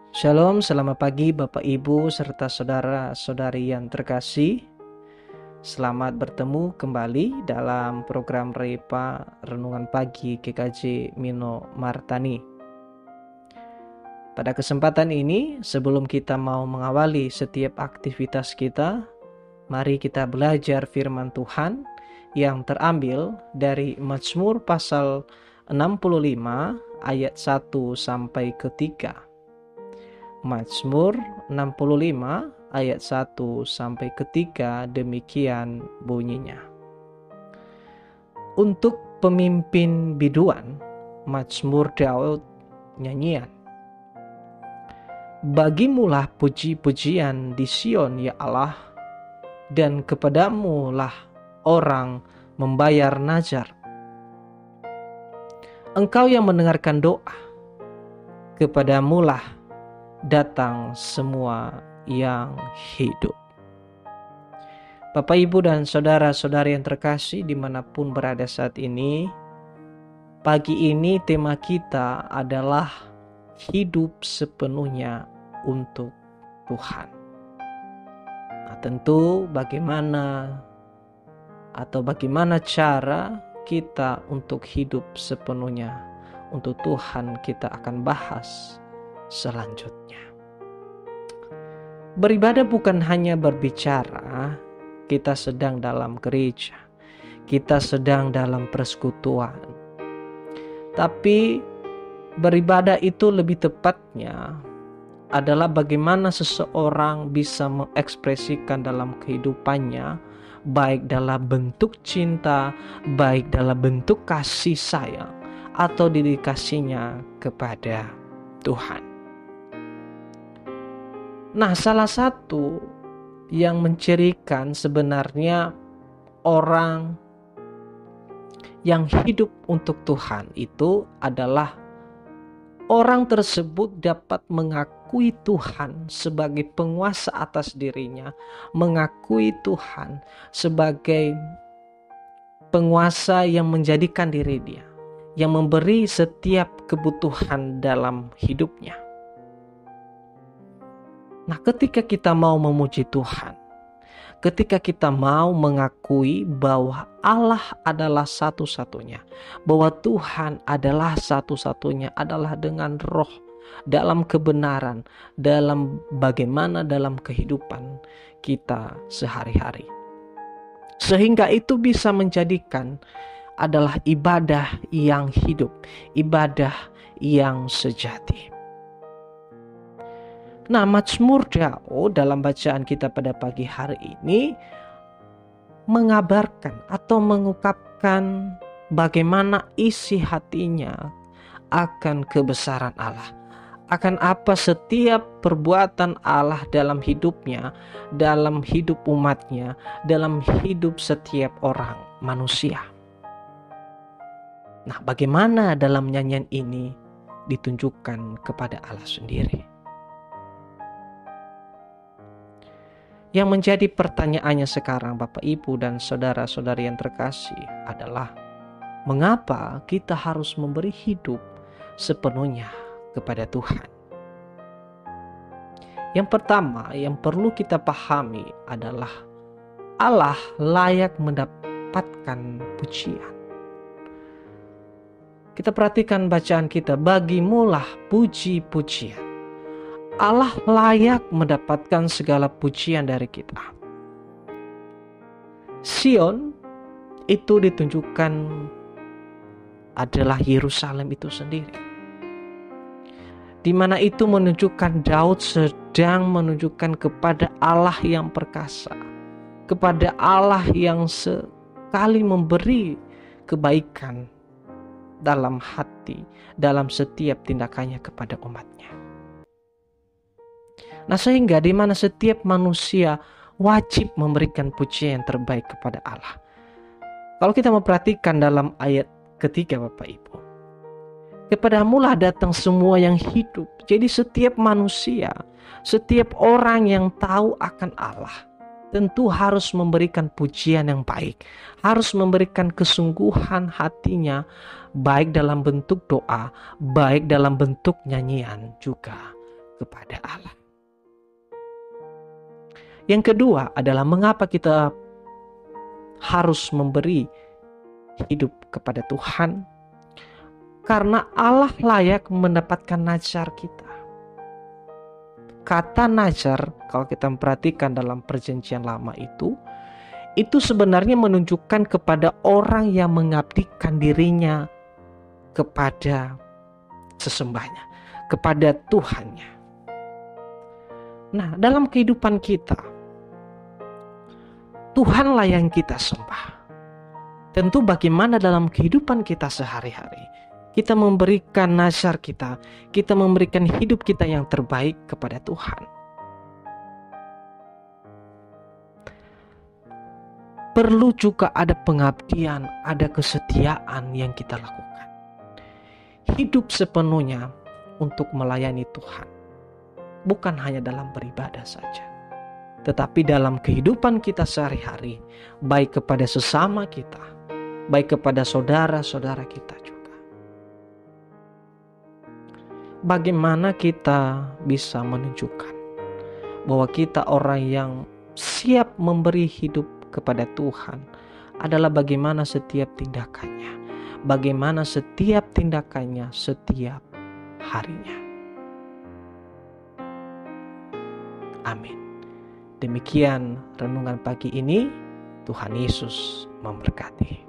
Shalom, selamat pagi Bapak Ibu serta saudara-saudari yang terkasih. Selamat bertemu kembali dalam program Repa Renungan Pagi GKJ Mino Martani. Pada kesempatan ini, sebelum kita mau mengawali setiap aktivitas kita, mari kita belajar firman Tuhan yang terambil dari Mazmur pasal 65 ayat 1 sampai ke 3. Mazmur 65 ayat 1 sampai ke 3 demikian bunyinya. Untuk pemimpin biduan, Mazmur Daud nyanyian. Bagimulah puji-pujian di Sion ya Allah, dan kepadamulah orang membayar nazar. Engkau yang mendengarkan doa, kepadamulah datang semua yang hidup. Bapak, Ibu, dan saudara-saudari yang terkasih dimanapun berada saat ini, pagi ini tema kita adalah hidup sepenuhnya untuk Tuhan. Nah, tentu bagaimana cara kita untuk hidup sepenuhnya untuk Tuhan kita akan bahas selanjutnya. Beribadah bukan hanya berbicara, kita sedang dalam gereja, kita sedang dalam persekutuan. Tapi beribadah itu lebih tepatnya adalah bagaimana seseorang bisa mengekspresikan dalam kehidupannya, baik dalam bentuk cinta, baik dalam bentuk kasih sayang, atau dedikasinya kepada Tuhan. Nah, salah satu yang mencirikan sebenarnya orang yang hidup untuk Tuhan itu adalah orang tersebut dapat mengakui Tuhan sebagai penguasa atas dirinya, mengakui Tuhan sebagai penguasa yang menjadikan diri dia, yang memberi setiap kebutuhan dalam hidupnya. Nah, ketika kita mau memuji Tuhan, ketika kita mau mengakui bahwa Allah adalah satu-satunya, bahwa Tuhan adalah satu-satunya, adalah dengan roh, dalam kebenaran, dalam bagaimana dalam kehidupan kita sehari-hari. Sehingga itu bisa menjadikan adalah ibadah yang hidup, ibadah yang sejati. Nah, Mazmur Daud dalam bacaan kita pada pagi hari ini mengabarkan atau mengungkapkan bagaimana isi hatinya akan kebesaran Allah, akan apa setiap perbuatan Allah dalam hidupnya, dalam hidup umatnya, dalam hidup setiap orang manusia. Nah, bagaimana dalam nyanyian ini ditunjukkan kepada Allah sendiri? Yang menjadi pertanyaannya sekarang Bapak, Ibu, dan saudara-saudari yang terkasih adalah mengapa kita harus memberi hidup sepenuhnya kepada Tuhan? Yang pertama yang perlu kita pahami adalah Allah layak mendapatkan pujian. Kita perhatikan bacaan kita, bagimulah puji-pujian. Allah layak mendapatkan segala pujian dari kita. Sion itu ditunjukkan adalah Yerusalem itu sendiri, di mana itu menunjukkan Daud sedang menunjukkan kepada Allah yang perkasa, kepada Allah yang sekali memberi kebaikan dalam hati, dalam setiap tindakannya kepada umatnya. Nah, sehingga di mana setiap manusia wajib memberikan pujian yang terbaik kepada Allah. Kalau kita memperhatikan dalam ayat ketiga Bapak Ibu, kepadamulah datang semua yang hidup. Jadi setiap manusia, setiap orang yang tahu akan Allah, tentu harus memberikan pujian yang baik, harus memberikan kesungguhan hatinya, baik dalam bentuk doa, baik dalam bentuk nyanyian juga kepada Allah. Yang kedua adalah mengapa kita harus memberi hidup kepada Tuhan? Karena Allah layak mendapatkan najar kita. Kata najar, kalau kita memperhatikan dalam perjanjian lama itu sebenarnya menunjukkan kepada orang yang mengabdikan dirinya kepada sesembahnya, kepada Tuhannya. Nah, dalam kehidupan kita, Tuhanlah yang kita sembah. Tentu bagaimana dalam kehidupan kita sehari-hari, kita memberikan nazar kita memberikan hidup kita yang terbaik kepada Tuhan. Perlu juga ada pengabdian, ada kesetiaan yang kita lakukan. Hidup sepenuhnya untuk melayani Tuhan. Bukan hanya dalam beribadah saja, tetapi dalam kehidupan kita sehari-hari, baik kepada sesama kita, baik kepada saudara-saudara kita juga. Bagaimana kita bisa menunjukkan bahwa kita orang yang siap memberi hidup kepada Tuhan adalah bagaimana setiap tindakannya, bagaimana setiap tindakannya setiap harinya. Amin. Demikian renungan pagi ini. Tuhan Yesus memberkati.